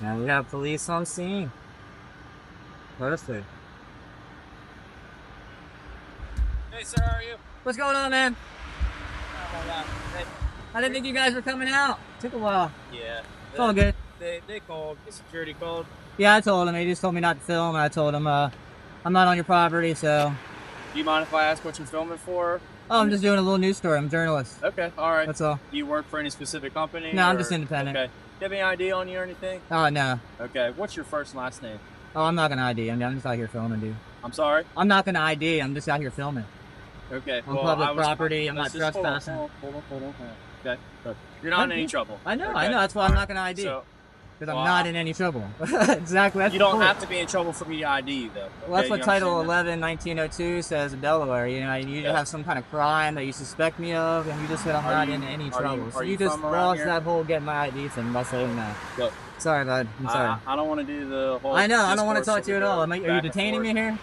Now we have police on scene. Perfect. Hey, sir, how are you? What's going on, man? Hey. I didn't think you guys were coming out. Took a while. Yeah. It's all good. They called. The security called. Yeah, I told him. He just told me not to film, and I told him I'm not on your property, so. Do you mind if I ask what you're filming for? Oh, I'm just doing a little news story. I'm a journalist. Okay, all right. That's all. Do you work for any specific company? No, I'm just independent. Okay. Do you have any ID on you or anything? Oh, no. Okay. What's your first and last name? Oh, I'm not going to ID. I'm just out here filming, dude. I'm sorry? I'm not going to ID. I'm just out here filming. Okay. On public property. I'm not trespassing. Hold on. Okay. You're not in any trouble. I know. Okay. I know. That's why I'm not going to ID. Because I'm not in any trouble. Exactly. That's you don't have to be in trouble for me to ID you, though. Okay? Well, that's what Title 11, 1902 says in Delaware. You know, you have some kind of crime that you suspect me of, and you just said I'm not in any trouble. So you just lost that whole get my ID thing by saying that. Go. Sorry, bud. I'm sorry. I don't want to do the whole. I know. I don't want to talk to you at all. Are you detaining me here?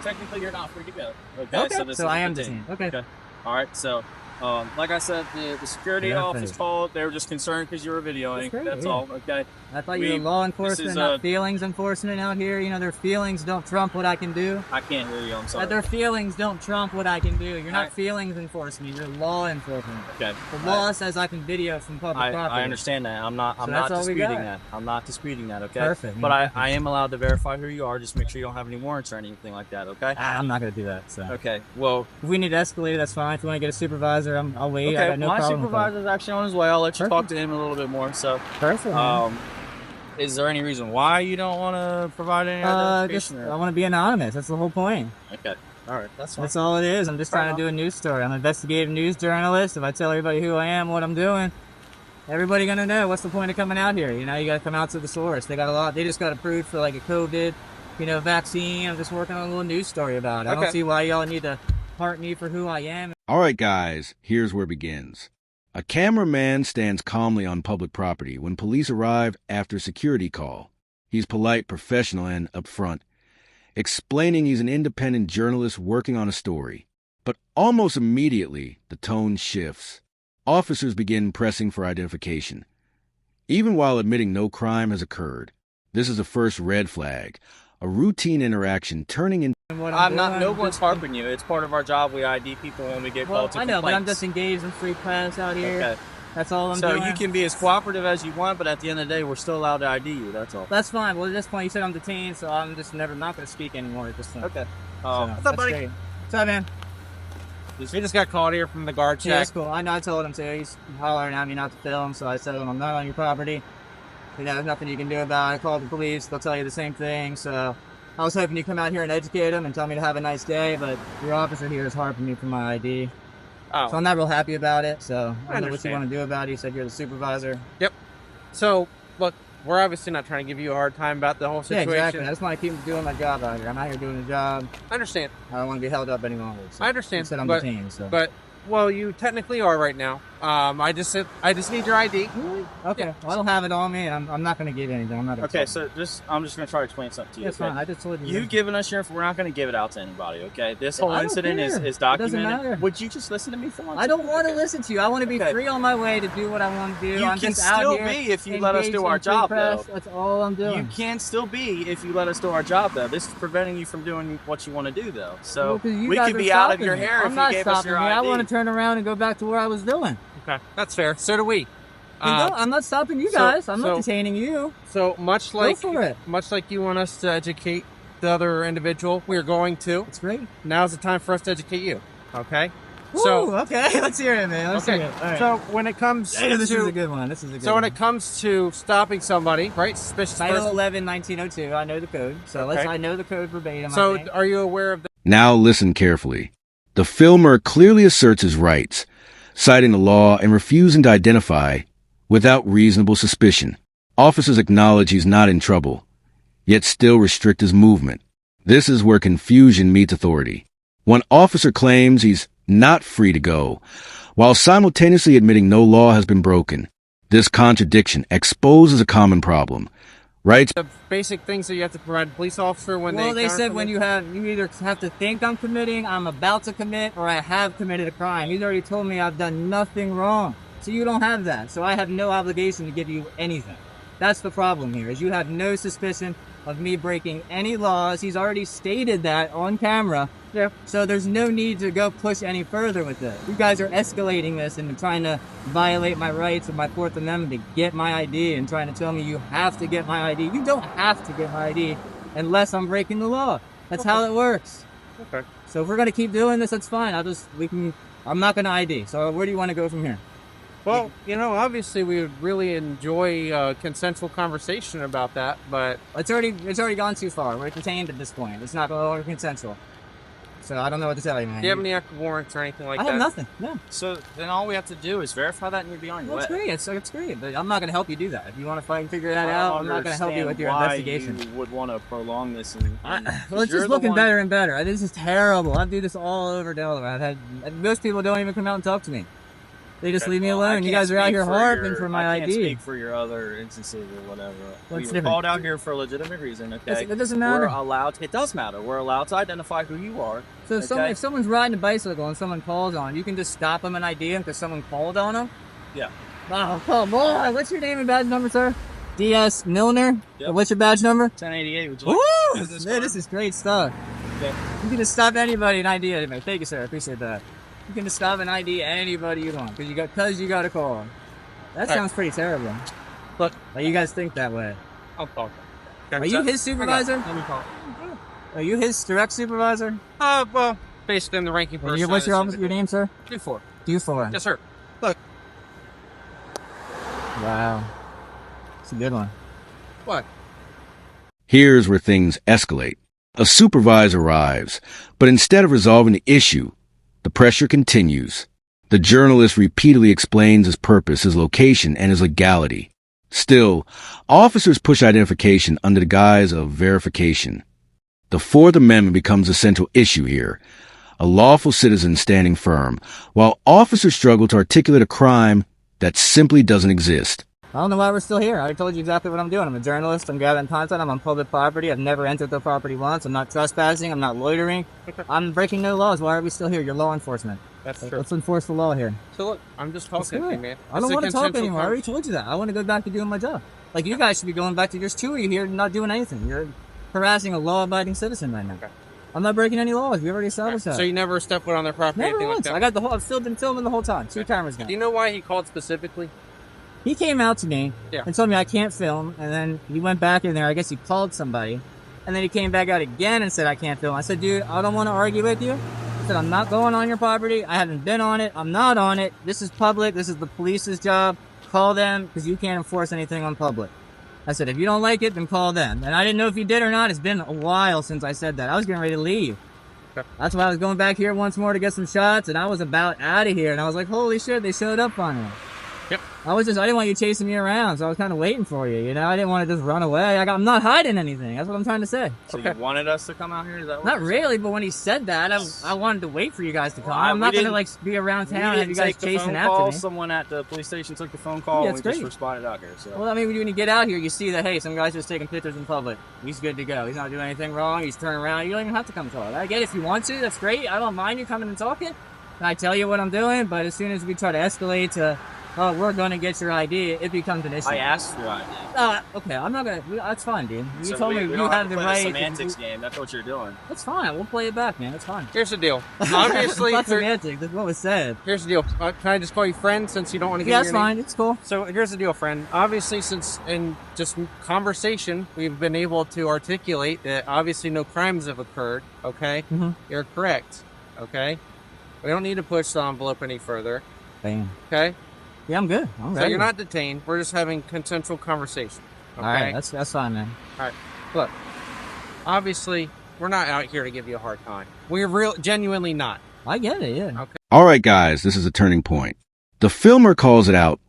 Technically, you're not free to go. Okay. So I am detained. Okay. All right. So, like I said, the security office called. They were just concerned because you were videoing. That's all. Okay. I thought you were law enforcement, not feelings enforcement out here. You know, their feelings don't trump what I can do. I can't hear you. I'm sorry. Their feelings don't trump what I can do. You're not feelings enforcement. You're law enforcement. Okay. The law says I can video from public property. I understand that. I'm not disputing that. I'm not disputing that. Okay. Perfect. But I am allowed to verify who you are. Just make sure you don't have any warrants or anything like that. Okay. I'm not gonna do that. So. Okay. Well, if we need to escalate, that's fine. If you want to get a supervisor, I'll wait. Okay. I got no My problem supervisor's actually on his way. I'll let you talk to him a little bit more. So. Perfect. Is there any reason why you don't want to provide any identification? I want to be anonymous. That's the whole point. Okay. All right. That's fine. That's all it is. I'm just trying to do a news story. I'm an investigative news journalist. If I tell everybody who I am, what I'm doing, everybody gonna know. What's the point of coming out here? You know, you got to come out to the source. They got a lot. They just got approved for like a COVID, vaccine. I'm just working on a little news story about it. I don't see why y'all need to heart me for who I am. All right, guys. Here's where it begins. A cameraman stands calmly on public property when police arrive after a security call. He's polite, professional, and upfront, explaining he's an independent journalist working on a story. But almost immediately, the tone shifts. Officers begin pressing for identification, even while admitting no crime has occurred. This is the first red flag, a routine interaction turning into... No one's harping you. It's part of our job. We ID people when we get called to complaints. I know, but I'm just engaged in free press out here. Okay. That's all I'm doing. So you can be as cooperative as you want, but at the end of the day, we're still allowed to ID you. That's all. That's fine. Well, at this point, you said I'm detained, so I'm just not going to speak anymore at this point. Okay. What's up, buddy? What's up, man? We just got called here from the guard check. Yeah, that's cool. I know. I told him to. He's hollering at me not to film, so I said I'm not on your property. There's nothing you can do about it. I called the police. They'll tell you the same thing. So I was hoping you'd come out here and educate them and tell me to have a nice day, but your officer here is harping me for my ID. Oh. So I'm not real happy about it. So I don't know what you want to do about it. You said you're the supervisor. Yep. So, look, we're obviously not trying to give you a hard time about the whole situation. Yeah, exactly. I just want to keep doing my job out here. I'm out here doing a job. I understand. I don't want to be held up any longer. So I understand. You said I'm detained, so. But, well, you technically are right now. I just need your ID. Really? Okay. Yeah. Well, I don't have it on me. I'm not going to give anything. I'm not. Okay, so I'm just going to try to explain something to you. That's fine. I just told you. You've given us your info. We're not going to give it out to anybody. Okay. This whole incident is documented. It doesn't matter. Would you just listen to me for once? I don't want to listen to you. I want to be free on my way to do what I want to do. You can still be if you let us do our job, though. That's all I'm doing. You can still be if you let us do our job, though. This is preventing you from doing what you want to do, though. So we could be out of your hair if you gave us your ID. I want to turn around and go back to where I was doing. Okay, that's fair. So do we. I'm not stopping you guys. I'm not detaining you. So much like you want us to educate the other individual, we're going to. That's great. Now's the time for us to educate you. Okay. Woo, okay. Let's hear it, man. Let's hear it. All right. So when it comes to this is a good one. This is a good So one. when it comes to stopping somebody, right? Suspicious Title person. 11, 1902. I know the code. So I know the code verbatim. So are you aware of that? Now listen carefully. The filmer clearly asserts his rights, citing the law and refusing to identify without reasonable suspicion. Officers acknowledge he's not in trouble, yet still restrict his movement. This is where confusion meets authority. One officer claims he's not free to go, while simultaneously admitting no law has been broken. This contradiction exposes a common problem. Right? The basic things that you have to provide a police officer when they said when you either have to think I'm committing, I'm about to commit, or I have committed a crime. He's already told me I've done nothing wrong. So you don't have that. So I have no obligation to give you anything. That's the problem here, is you have no suspicion of me breaking any laws. He's already stated that on camera. Yeah. So there's no need to go push any further with it. You guys are escalating this and trying to violate my rights of my Fourth Amendment to get my ID and trying to tell me you have to get my ID. You don't have to get my ID unless I'm breaking the law. That's how it works. Okay. So if we're gonna keep doing this, that's fine. I'm not gonna ID. So where do you want to go from here? Well, you know, obviously we would really enjoy a consensual conversation about that, but It's already gone too far. We're detained at this point. It's not no longer consensual. So I don't know what to tell you, man. do you have any active warrants or anything like I that? have nothing. No. So then all we have to do is verify that and you'll be on your way. That's great. It's great. But I'm not gonna help you do that. If you want to fight and figure that out, I'm not gonna help you with your investigation. You would want to prolong this. Well, it's just looking better and better. This is terrible. I do this all over Delaware. Most people don't even come out and talk to me. They just leave me alone. You guys are out here harping for my ID. I can't speak for your other instances or whatever. What's We were different? called out here for a legitimate reason, okay? It doesn't matter. It does matter. We're allowed to identify who you are. So okay? if someone's riding a bicycle and someone calls on, you can just stop them and ID them because someone called on them? Yeah. Oh, come on. What's your name and badge number, sir? D.S. Milner? Yep. What's your badge number? 1088. Would you Woo! like this Man, this is great stuff. Okay. You can just stop anybody and ID anybody. Thank you, sir. I appreciate that. You can just stop and ID anybody you want because you got a call. That sounds pretty terrible. Look, Like you guys think that way. I'll talk. Are you his supervisor? Let me call. Are you his direct supervisor? Well, basically I'm the ranking person. What's your name, sir? 2-4. D4. Yes, sir. Wow. It's a good one. What? Here's where things escalate. A supervisor arrives, but instead of resolving the issue, the pressure continues. The journalist repeatedly explains his purpose, his location, and his legality. Still, officers push identification under the guise of verification. The Fourth Amendment becomes a central issue here. A lawful citizen standing firm, while officers struggle to articulate a crime that simply doesn't exist. I don't know why we're still here. I told you exactly what I'm doing. I'm a journalist. I'm gathering content. I'm on public property. I've never entered the property once. I'm not trespassing. I'm not loitering. I'm breaking no laws. Why are we still here? You're law enforcement. That's true. Let's enforce the law here. So look, I'm just talking to you, man. I don't want to talk anymore. I already told you that. I want to go back to doing my job. Like you guys should be going back to. There's two of you here not doing anything. You're harassing a law-abiding citizen right now. Okay. I'm not breaking any laws. We already established that. So you never stepped foot on their property? Never anything once. like I that? got I've still been filming the whole time. Two cameras down. Do you know why he called specifically? He came out to me Yeah. and told me I can't film, and then he went back in there. I guess he called somebody, and then he came back out again and said I can't film. I said, dude, I don't want to argue with you. I said, I'm not going on your property. I haven't been on it. I'm not on it. This is public. This is the police's job. Call them because you can't enforce anything on public. I said, if you don't like it, then call them. And I didn't know if he did or not. It's been a while since I said that. I was getting ready to leave. Okay. That's why I was going back here once more to get some shots, and I was about out of here. And I was like, holy shit, they showed up on me. Yep. I didn't want you chasing me around, so I was kind of waiting for you, you know? I didn't want to just run away. I'm not hiding anything. That's what I'm trying to say. So you wanted us to come out here? Is that what Not you're really, but when he said that, I wanted to wait for you guys to come. Well, I'm not going to, didn't- be around saying? town and have you guys chasing after me. Someone at the police station took the phone call Yeah, and it's we just great. responded out here. So. Well, I mean, when you get out here, you see that, hey, some guy's just taking pictures in public. He's good to go. He's not doing anything wrong. He's turning around. You don't even have to come talk. I get it if you want to. That's great. I don't mind you coming and talking. And I tell you what I'm doing, but as soon as we try to escalate to, oh, we're going to get your ID, it becomes an issue. I asked for ID. Okay, I'm not going to. That's fine, dude. You So told me we you don't have the to play right. a semantics game. That's what you're doing. That's fine. We'll play it back, man. That's fine. Here's the deal. Obviously, It's not semantics. That's what was said. here's the deal. Can I just call you friend since you don't want to get Yeah, your that's name? fine. It's cool. So here's the deal, friend. Obviously, since in just conversation, we've been able to articulate that obviously no crimes have occurred, okay? Mhm. You're correct, okay? We don't need to push the envelope any further, Bam. okay? Yeah, I'm good. I'm So ready. you're not detained. We're just having consensual conversation, okay? All right, that's fine, man. Look, obviously, we're not out here to give you a hard time. We're genuinely not. I get it, yeah. Okay. All right, guys, this is a turning point. The filmer calls it out,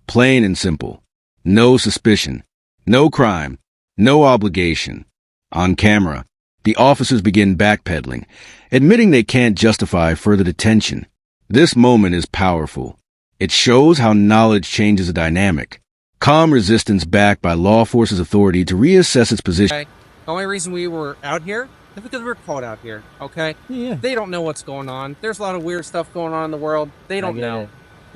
plain and simple. No suspicion, no crime, no obligation. On camera, the officers begin backpedaling, admitting they can't justify further detention. This moment is powerful. It shows how knowledge changes the dynamic. Calm resistance backed by law enforcement's authority to reassess its position. Okay. The only reason we were out here is because we're called out here, okay? Yeah. They don't know what's going on. There's a lot of weird stuff going on in the world. They don't I get know. it.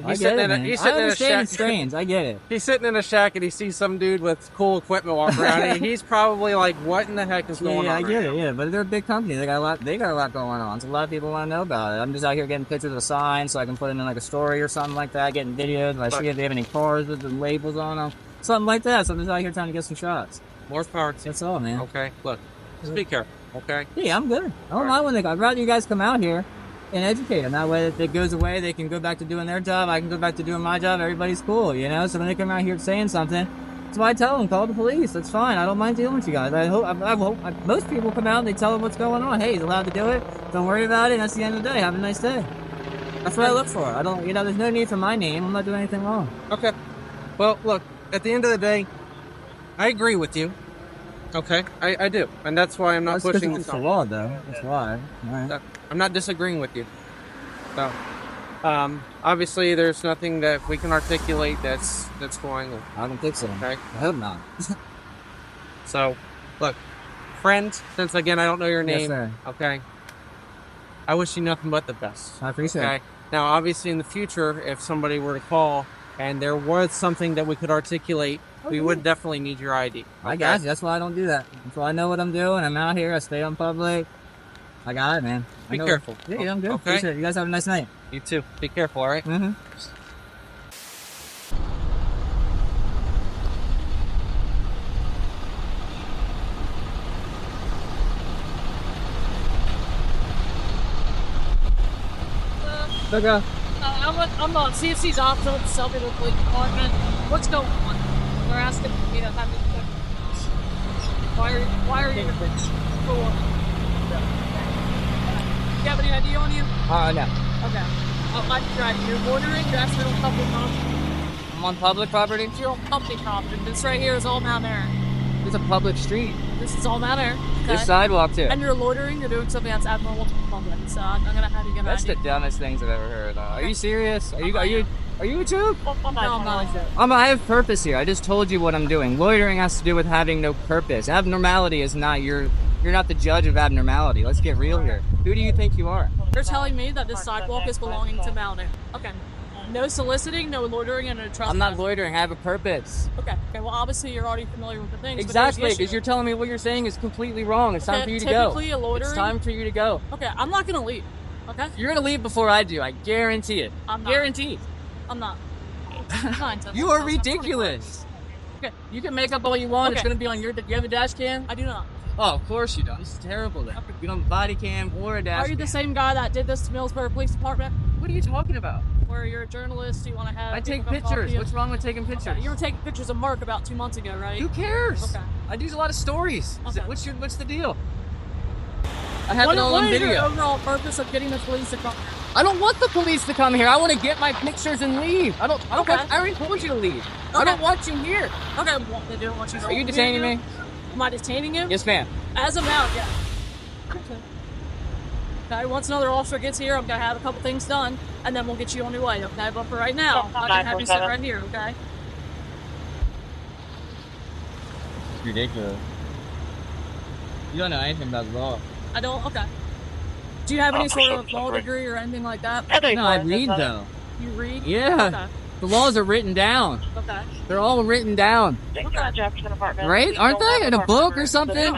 I get it, man. I understand it's strange. I get it. He's sitting in a shack and he sees some dude with cool equipment walking around, and he's probably like, "What in the heck is going on?" Yeah, I get right it. Yeah, but they're a big company. They got a lot. They got a lot going on. So a lot of people want to know about it. I'm just out here getting pictures of the signs so I can put them in like a story or something like that. Getting videos. I see if they have any cars with the labels on them, something like that. So I'm just out here trying to get some shots. More power to you. That's all, man. Okay, look, just be careful. Okay. Yeah, I'm good. I don't mind when they go. I'd rather you guys come out here and educate them. That way, if it goes away, they can go back to doing their job. I can go back to doing my job. Everybody's cool, you know? So when they come out here saying something, that's why I tell them, call the police. That's fine. I don't mind dealing with you guys. I hope most people come out and they tell them what's going on. Hey, he's allowed to do it. Don't worry about it. That's the end of the day. Have a nice day. That's what I look for. I don't, there's no need for my name. I'm not doing anything wrong. Okay. Well, look, at the end of the day, I agree with you. Okay, I do, and that's why I'm not pushing this. It's the law, though. That's why. All right. I'm not disagreeing with you. So, obviously, there's nothing that we can articulate that's going on. I don't think so. Okay, I hope not. So, look, friend. Since again I don't know your name. Yes, sir. Okay. I wish you nothing but the best. I appreciate it. Now, obviously, in the future, if somebody were to call and there was something that we could articulate, we would definitely need your ID. Okay? I got you. That's why I don't do that. That's why I know what I'm doing. I'm out here. I stay on public. I got it, man. Be careful. Yeah, I'm good. Okay. Appreciate it. You guys have a nice night. You too. Be careful, all right? Mm-hmm. Okay. I'm on CFC's office with the Selby Police Department. What's going on? They're asking me to have this. Why are you? For what? Do you have any ID on you? No. Okay. I'm driving. You're bordering. You're actually on public property. I'm on public property? You're on public property. This right here is all Mount Air. It's a public street. This is all Mount Air. Okay? There's sidewalk too. And you're loitering. You're doing something that's abnormal to the public. So I'm gonna have you get That's ID. the dumbest things I've ever heard. Are you serious? Are you a joke? No, I'm not. I have purpose here. I just told you what I'm doing. Loitering has to do with having no purpose. Abnormality is not you're not the judge of abnormality. Let's get real here. Who do you think you are? You're telling me that this sidewalk is belonging to Mount Air. Okay. No soliciting, no loitering, and no trespassing. I'm not loitering. I have a purpose. Okay. Well, obviously you're already familiar with the things. Exactly, because you're telling me what you're saying is completely wrong. It's time for you to go. Typically, a loitering. It's time for you to go. Okay, I'm not gonna leave. Okay. You're gonna leave before I do. I guarantee it. I'm not. Guaranteed. I'm not. You are ridiculous. Okay. You can make up all you want. Okay. It's gonna be on your. Do you have a dash cam? I do not. Oh, of course you don't. This is terrible. Then. You don't have a body cam or a dash. Are you the same guy that did this to Millsboro Police Department? What are you talking about? Where you're a journalist, you want to have. I take pictures. What's wrong with taking pictures? Okay. You were taking pictures of Mark about 2 months ago, right? Who cares? Okay. I do a lot of stories. Okay. What's the deal? I have it all on What is video. your overall purpose of getting the police to come here? I don't want the police to come here. I want to get my pictures and leave. I don't. Okay. I already told you to leave. I don't want you here. Okay. Well, they don't want you to. Are you detaining me? Am I detaining you? Yes, ma'am. As of now, yeah. Okay, once another officer gets here, I'm going to have a couple things done, and then we'll get you on your way, okay? But for right now, I can have you sit right here, okay? It's ridiculous. You don't know anything about the law. I don't? Okay. Do you have any sort of law degree or anything like that? No, I read, though. You read? Yeah. Okay. The laws are written down. Okay. They're all written down. Right? Aren't they? In a book or something?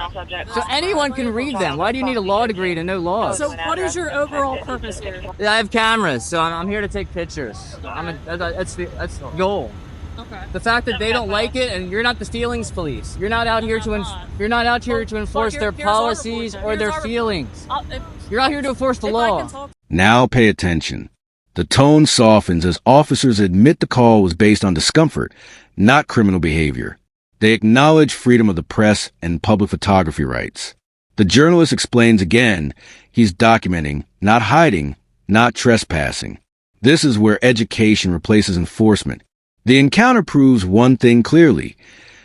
So anyone can read them. Why do you need a law degree to know laws? So what is your overall purpose here? I have cameras, so I'm here to take pictures. That's the goal. Okay. The fact that they don't like it, and you're not the feelings police. You're not out here to enforce their policies or their feelings. You're out here to enforce the law. Now pay attention. The tone softens as officers admit the call was based on discomfort, not criminal behavior. They acknowledge freedom of the press and public photography rights. The journalist explains again, he's documenting, not hiding, not trespassing. This is where education replaces enforcement. The encounter proves one thing clearly.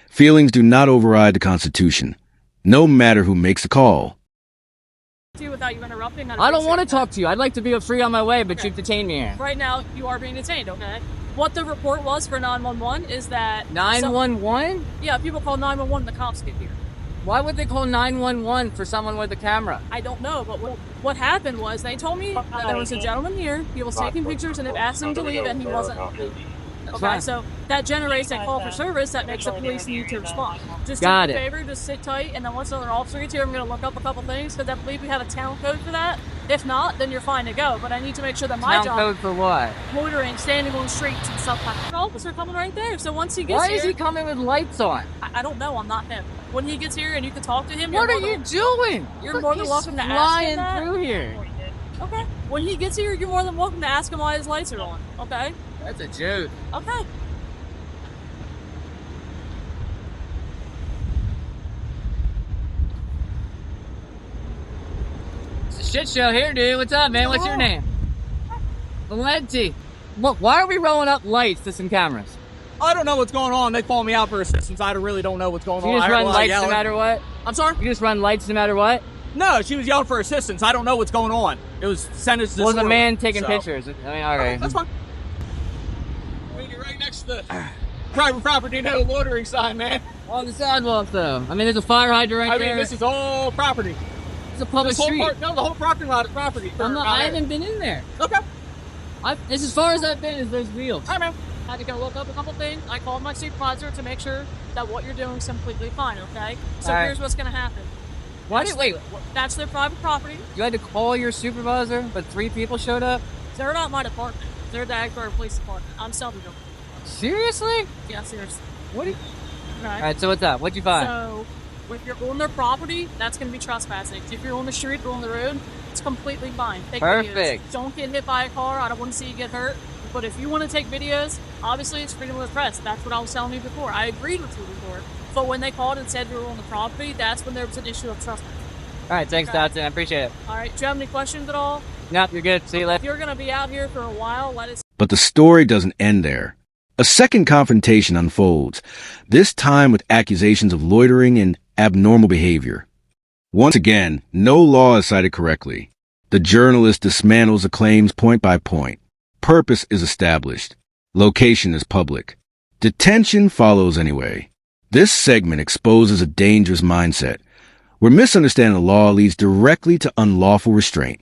Feelings do not override the Constitution, no matter who makes the call. Without you interrupting, I don't want to talk to you. I'd like to be free on my way, but you've detained me here. Right now, you are being detained, okay? What the report was for 911 is that... 911? Yeah, people call 911 and the cops get here. Why would they call 911 for someone with a camera? I don't know, but what happened was they told me that there was a gentleman here, he was taking pictures, and they've asked him to leave, and he wasn't. Okay, so that generates a call for service that makes the police need to respond. Just do me a favor, just sit tight, and then once another officer gets here, I'm going to look up a couple things, because I believe we have a town code for that. If not, then you're fine to go, but I need to make sure that my job... Town code for what? Loitering, standing on the streets and stuff like that. An officer coming right there, so once he gets here... Why is he coming with lights on? I don't know, I'm not him. When he gets here and you can talk to him... What are you doing? You're more than welcome to ask him that. Through here. Okay. When he gets here, you're more than welcome to ask him why his lights are on, okay? That's a joke. Okay. Shit show here, dude. What's up, man? What's your name? Valenti. Look, why are we rolling up lights to some cameras? I don't know what's going on. They call me out for assistance. I really don't know what's going on. You just run lights no matter what? I'm sorry? You just run lights no matter what? No, she was yelling for assistance. I don't know what's going on. It was sentenced to... Well, the man taking pictures. I mean, okay. That's fine. You're right next to the private property, no loitering sign, man. On the sidewalk, though. I mean, there's a fire hydrant right there. I mean, this is all property. It's a public street. No, the whole parking lot is property. I haven't been in there. Okay. It's as far as I've been is those wheels. All right, man. I had to go look up a couple things. I called my supervisor to make sure that what you're doing is completely fine, okay? So here's what's going to happen. Wait. That's their private property. You had to call your supervisor, but 3 people showed up? They're not my department. They're the Agbar Police Department. I'm selling them. Seriously? Yeah, seriously. What are you... Right. All right, so what's up? What'd you find? So, if you're on their property, that's going to be trespassing. If you're on the street or on the road, it's completely fine. Take Perfect. Videos. Don't get hit by a car. I don't want to see you get hurt. But if you want to take videos, obviously it's freedom of the press. That's what I was telling you before. I agreed with you before. But when they called and said you were on the property, that's when there was an issue of trespassing. All right, thanks, Dotson. I appreciate it. All right, do you have any questions at all? Nope, you're good. See you later. If you're going to be out here for a while, let us... But the story doesn't end there. A second confrontation unfolds, this time with accusations of loitering and abnormal behavior. Once again, no law is cited correctly. The journalist dismantles the claims point by point. Purpose is established. Location is public. Detention follows anyway. This segment exposes a dangerous mindset, where misunderstanding the law leads directly to unlawful restraint.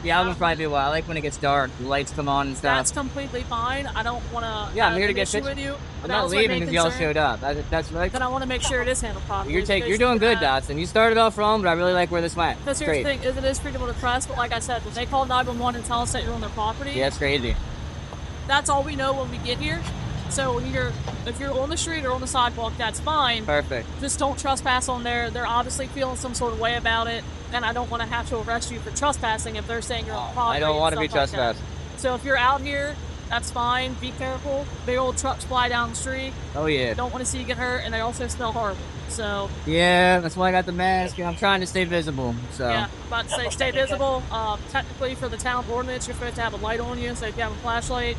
Yeah, I'm gonna probably be a while. I like when it gets dark, the lights come on and stuff. That's completely fine. I don't want to. Yeah, I'm here to get with you. I'm not leaving because y'all showed up. That's right. Then I want to make sure it is handled properly. You're doing good, Dotson. You started off wrong, but I really like where this went. Because here's the thing: is it is freedom of the press, but like I said, when they call 911 and tell us that you're on their property, yeah, it's crazy. That's all we know when we get here. So if you're on the street or on the sidewalk, that's fine. Perfect. Just don't trespass on there. They're obviously feeling some sort of way about it, and I don't want to have to arrest you for trespassing if they're saying you're on the property. I don't want to be trespassed. So if you're out here, that's fine. Be careful. Big old trucks fly down the street. Oh yeah. Don't want to see you get hurt, and they also smell horrible. So yeah, that's why I got the mask. I'm trying to stay visible. So yeah, about to say stay visible. Technically, for the town ordinance, you're supposed to have a light on you. So if you have a flashlight.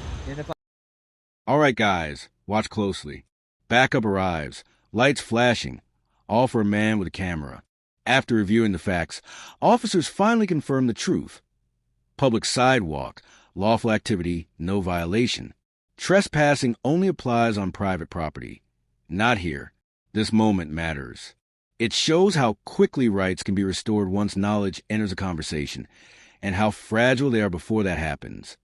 All right, guys, watch closely. Backup arrives, lights flashing, all for a man with a camera. After reviewing the facts, officers finally confirm the truth. Public sidewalk, lawful activity, no violation. Trespassing only applies on private property. Not here. This moment matters. It shows how quickly rights can be restored once knowledge enters a conversation, and how fragile they are before that happens.